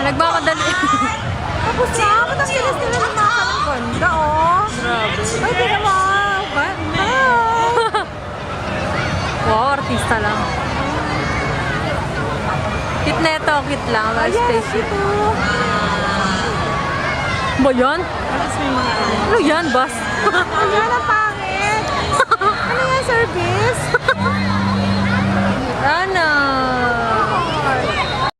Nagmamadali. Tapos na, ba't ang bilis nila lumaka ng ganda, oh? Grabe. Ay, di naman. Wow, artista lang. Cute na ito, cute lang. Mga spaceship. Ba yan? Tapos may mga ano. Ano yan, bus? Ayan ang